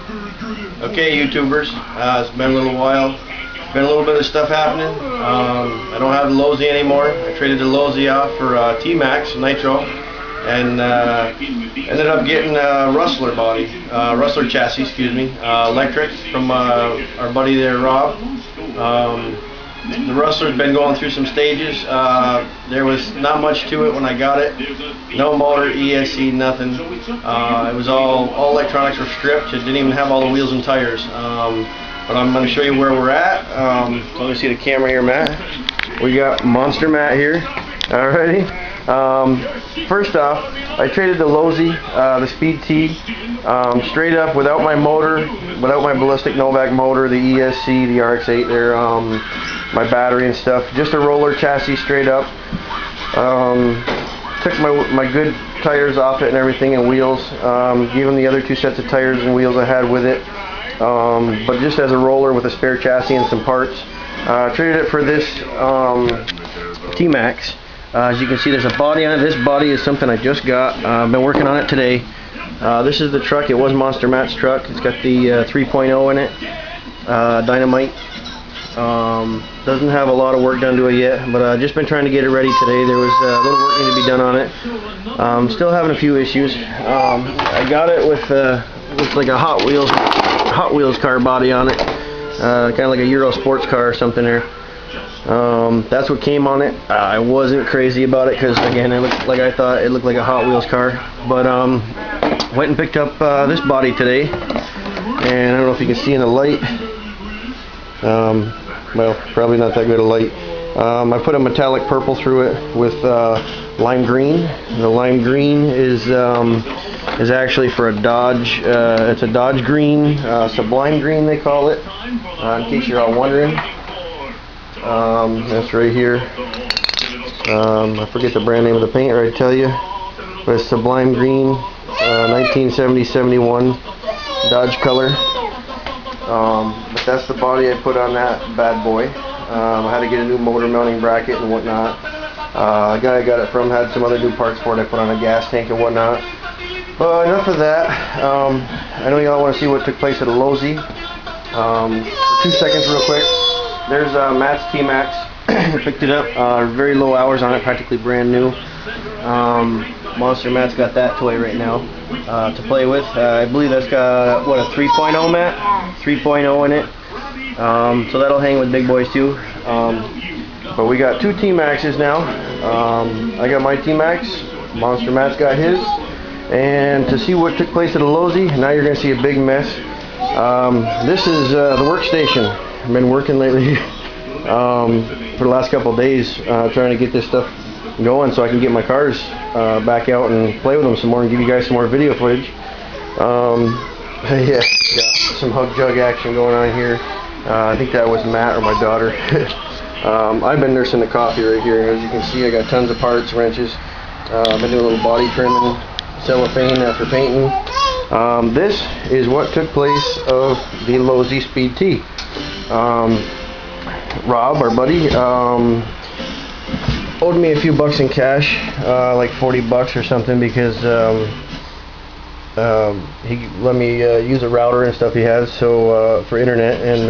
Okay, YouTubers, it's been a little while. Been a little bit of stuff happening. I don't have the Losi anymore. I traded the Losi off for T-MAXX Nitro, and ended up getting a Rustler body, Rustler chassis, excuse me, electric from our buddy there, Rob. The Rustler's been going through some stages. There was not much to it when I got it. No motor, ESC, nothing. It was all electronics were stripped. It didn't even have all the wheels and tires. But I'm going to show you where we're at. Let me see the camera here, Matt. We got Monster Matt here. Alrighty. First off, I traded the Losi, the Speed T, straight up without my motor, without my ballistic Novak motor, the ESC, the RX-8 there, my battery and stuff. Just a roller chassis straight up. Took my good tires off it and everything and wheels. Gave them the other two sets of tires and wheels I had with it. But just as a roller with a spare chassis and some parts. Traded it for this T-MAXX. As you can see, there's a body on it. This body is something I just got. I've been working on it today. This is the truck. It was Monster Matt's truck. It's got the 3.0 in it. Dynamite. Doesn't have a lot of work done to it yet, but I've just been trying to get it ready today. There was a little work needed to be done on it. Still having a few issues. I got it with looks like a Hot Wheels car body on it. Kind of like a Euro sports car or something there. That's what came on it. I wasn't crazy about it because, again, it looked like I thought it looked like a Hot Wheels car. But went and picked up this body today, and I don't know if you can see in the light. Well, probably not that good a light. I put a metallic purple through it with lime green. The lime green is actually for a Dodge. It's a Dodge green, sublime green they call it. In case you're all wondering. That's right here. I forget the brand name of the paint, or I tell you, but it's sublime green, 1970-71 Dodge color. But that's the body I put on that bad boy. I had to get a new motor mounting bracket and whatnot. The guy I got it from had some other new parts for it. I put on a gas tank and whatnot. But enough of that. I know y'all want to see what took place at a Losi. For 2 seconds real quick. There's Matt's T-MAXX. Picked it up. Very low hours on it, practically brand new. Monster Matt's got that toy right now to play with. I believe that's got, what, a 3.0, Matt? 3.0 in it. So that'll hang with big boys too. But we got two T-MAXXs now. I got my T-MAXX. Monster Matt's got his. And to see what took place at a Losi, now you're going to see a big mess. This is the workstation. I've been working lately for the last couple of days trying to get this stuff going so I can get my cars back out and play with them some more and give you guys some more video footage. Yeah, got some hug jug action going on here. I think that was Matt or my daughter. I've been nursing the coffee right here. As you can see, I got tons of parts, wrenches. I've been doing a little body trimming, cellophane after painting. This is what took place of the Losi Speed T. Rob, our buddy, owed me a few bucks in cash, like 40 bucks or something, because he let me use a router and stuff he has, so for internet, and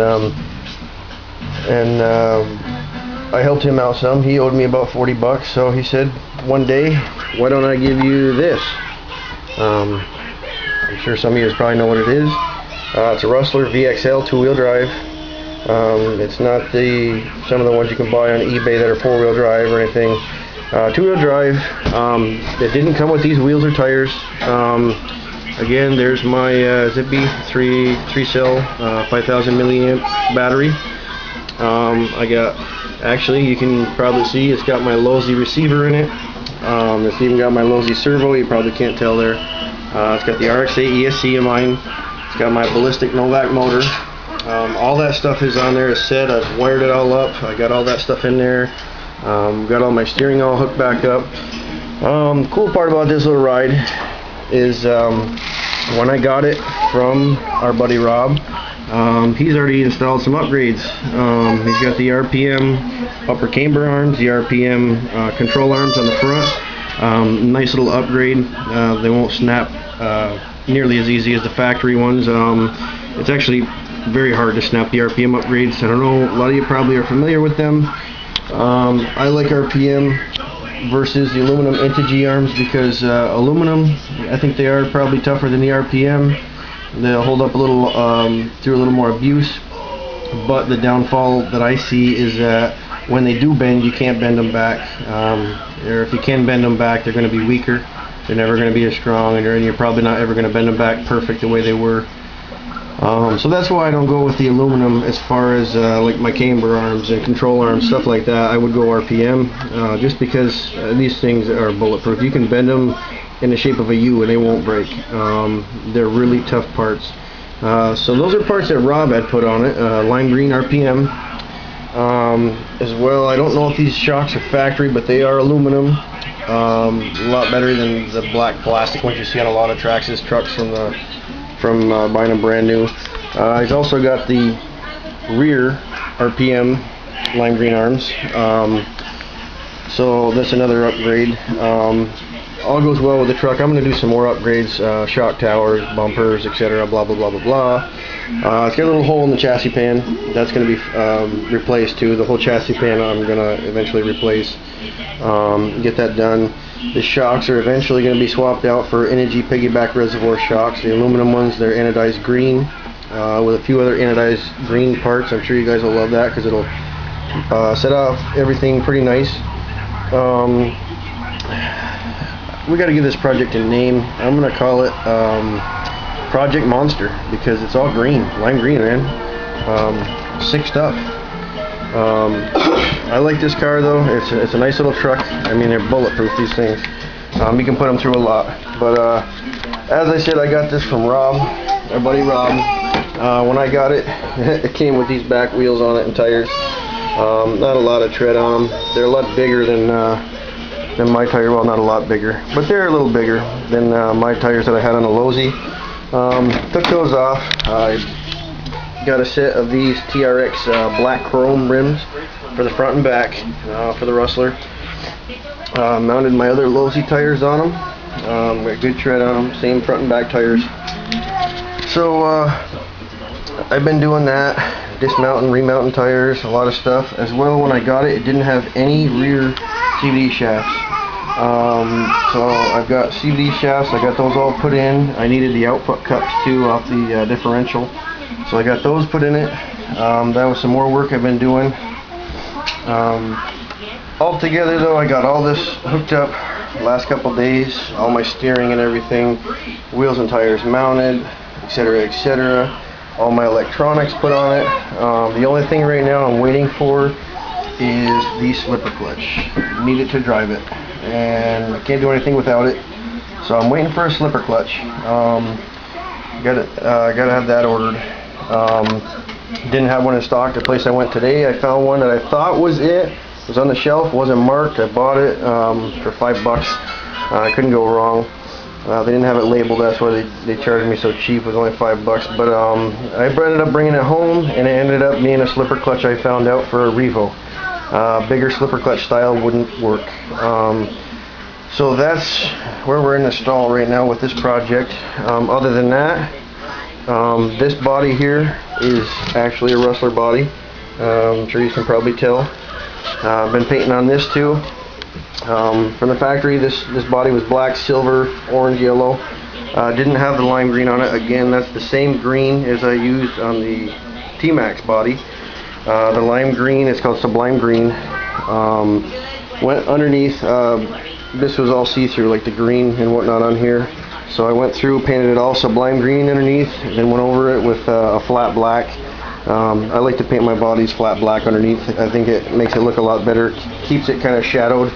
I helped him out some. He owed me about 40 bucks, so he said one day, why don't I give you this? I'm sure some of you probably know what it is. It's a Rustler VXL 2-wheel drive. It's not some of the ones you can buy on eBay that are 4-wheel drive or anything. 2-wheel drive. It didn't come with these wheels or tires. Again, there's my Zippy 3-cell 5,000 milliamp battery. I got, actually, you can probably see it's got my Losi receiver in it. It's even got my Losi servo. You probably can't tell there. It's got the RX-8 ESC in mine. It's got my ballistic Novak motor. All that stuff is on there. It's set. I've wired it all up. I got all that stuff in there. Got all my steering all hooked back up. The cool part about this little ride is when I got it from our buddy Rob, he's already installed some upgrades. He's got the RPM upper camber arms, the RPM control arms on the front. Nice little upgrade. They won't snap nearly as easy as the factory ones. It's actually very hard to snap the RPM upgrades. I don't know, a lot of you probably are familiar with them. I like RPM versus the aluminum G arms because aluminum, I think they are probably tougher than the RPM. They'll hold up a little through a little more abuse, but the downfall that I see is that when they do bend, you can't bend them back, or if you can bend them back, they're going to be weaker. They're never going to be as strong, and you're probably not ever going to bend them back perfect the way they were. So that's why I don't go with the aluminum as far as like my camber arms and control arms, stuff like that. I would go RPM just because these things are bulletproof. You can bend them in the shape of a U and they won't break. They're really tough parts. So those are parts that Rob had put on it, lime green RPM as well. I don't know if these shocks are factory, but they are aluminum. A lot better than the black plastic ones you see on a lot of Traxxas trucks from buying them brand new. He's also got the rear RPM lime green arms. So that's another upgrade. All goes well with the truck. I'm going to do some more upgrades, shock towers, bumpers, etc. Blah blah blah blah blah. It's got a little hole in the chassis pan. That's going to be replaced too. The whole chassis pan I'm going to eventually replace. Get that done. The shocks are eventually going to be swapped out for Energy piggyback reservoir shocks. The aluminum ones, they're anodized green with a few other anodized green parts. I'm sure you guys will love that because it'll set off everything pretty nice. We got to give this project a name. I'm going to call it Project Monster because it's all green, lime green, man. Sick stuff. I like this car though. It's a nice little truck. I mean, they're bulletproof, these things. You can put them through a lot. But as I said, I got this from Rob, our buddy Rob. When I got it, it came with these back wheels on it and tires. Not a lot of tread on them. They're a lot bigger than my tire. Well, not a lot bigger, but they're a little bigger than my tires that I had on the Losi. Took those off. I got a set of these TRX black chrome rims for the front and back for the Rustler. Mounted my other Losi tires on them. Got good tread on them, same front and back tires. So I've been doing that, dismounting, remounting tires, a lot of stuff. As well, when I got it, it didn't have any rear CVD shafts. So I've got CVD shafts, I got those all put in. I needed the output cups too off the differential. So I got those put in it. That was some more work I've been doing. All together though, I got all this hooked up last couple days, all my steering and everything, wheels and tires mounted, etc, etc. All my electronics put on it. The only thing right now I'm waiting for is the slipper clutch. Need it to drive it, and I can't do anything without it. So I'm waiting for a slipper clutch. Gotta have that ordered. Didn't have one in stock. The place I went today, I found one that I thought was it. It was on the shelf, wasn't marked. I bought it for $5. I couldn't go wrong. They didn't have it labeled, that's why they charged me so cheap. It was only $5. But I ended up bringing it home, and it ended up being a slipper clutch I found out for a Revo. Bigger slipper clutch style wouldn't work. So that's where we're in the stall right now with this project. Other than that, this body here is actually a Rustler body. I'm sure you can probably tell. I've been painting on this too. From the factory, this body was black, silver, orange, yellow. Didn't have the lime green on it. Again, that's the same green as I used on the T-MAXX body. The lime green, it's called Sublime Green. Went underneath. This was all see-through, like the green and whatnot on here. So I went through, painted it all Sublime Green underneath, then went over it with a flat black. I like to paint my bodies flat black underneath. I think it makes it look a lot better. Keeps it kind of shadowed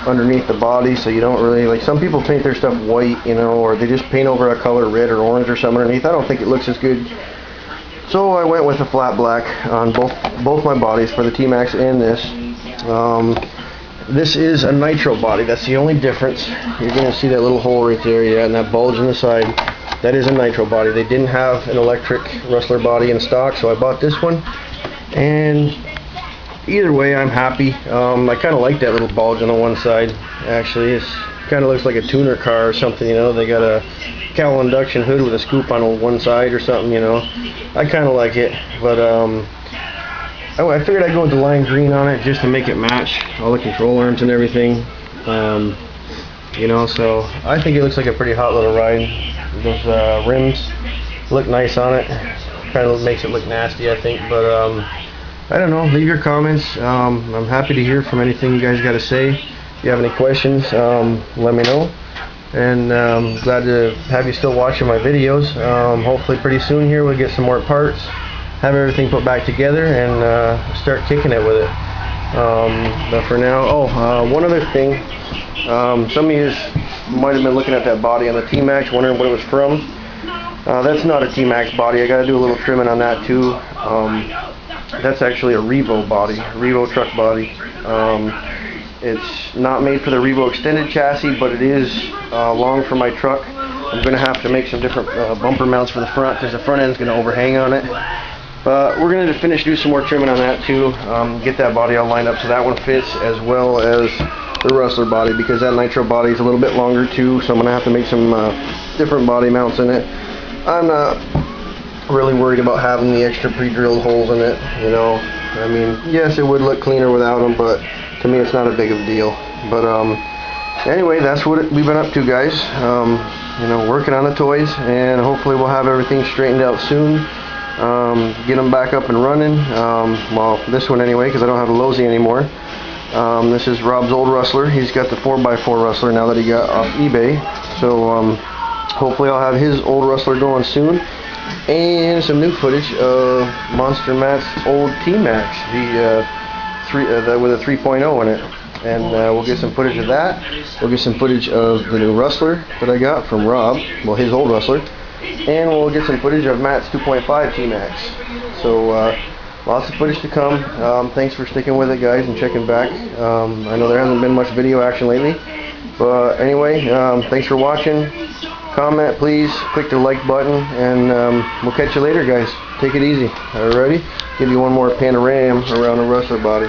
underneath the body, so you don't really, like some people paint their stuff white, you know, or they just paint over a color red or orange or something underneath. I don't think it looks as good. So I went with a flat black on both my bodies for the T-MAXX and this. This is a nitro body. That's the only difference. You're going to see that little hole right there, yeah, and that bulge in the side. That is a nitro body. They didn't have an electric Rustler body in stock, so I bought this one. And either way, I'm happy. I kind of like that little bulge on the one side. Actually, kind of looks like a tuner car or something, you know. They got a cowl induction hood with a scoop on one side or something, you know. I kind of like it, but I figured I'd go with the lime green on it just to make it match all the control arms and everything. You know, so I think it looks like a pretty hot little ride. Those rims look nice on it. Kind of makes it look nasty, I think, but I don't know. Leave your comments. I'm happy to hear from anything you guys got to say. If you have any questions, let me know. And glad to have you still watching my videos. Hopefully pretty soon here we'll get some more parts, have everything put back together, and start kicking it with it. But for now, one other thing. Some of you might have been looking at that body on the T-MAXX, wondering what it was from. That's not a T-MAXX body. I got to do a little trimming on that too. That's actually a Revo body, Revo truck body. It's not made for the Revo extended chassis, but it is long for my truck. I'm going to have to make some different bumper mounts for the front because the front end is going to overhang on it. But we're going to do some more trimming on that too. Get that body all lined up so that one fits, as well as the Rustler body, because that nitro body is a little bit longer too, so I'm going to have to make some different body mounts in it. I'm not really worried about having the extra pre-drilled holes in it, you know. I mean, yes, it would look cleaner without them, but to me it's not a big of a deal. But anyway, that's what we've been up to, guys. You know, working on the toys, and hopefully we'll have everything straightened out soon. Get them back up and running. Well, this one anyway, because I don't have a Losi anymore. This is Rob's old Rustler. He's got the 4x4 Rustler now that he got off eBay. So hopefully I'll have his old Rustler going soon. And some new footage of Monster Matt's old T-MAXX, with a 3.0 in it. And we'll get some footage of that. We'll get some footage of the new Rustler that I got from Rob, well, his old Rustler. And we'll get some footage of Matt's 2.5 T-MAXX. So lots of footage to come. Thanks for sticking with it, guys, and checking back. I know there hasn't been much video action lately. But anyway, thanks for watching. Comment, please. Click the like button, and we'll catch you later, guys. Take it easy. Alrighty? Give you one more panorama around the Rustler body.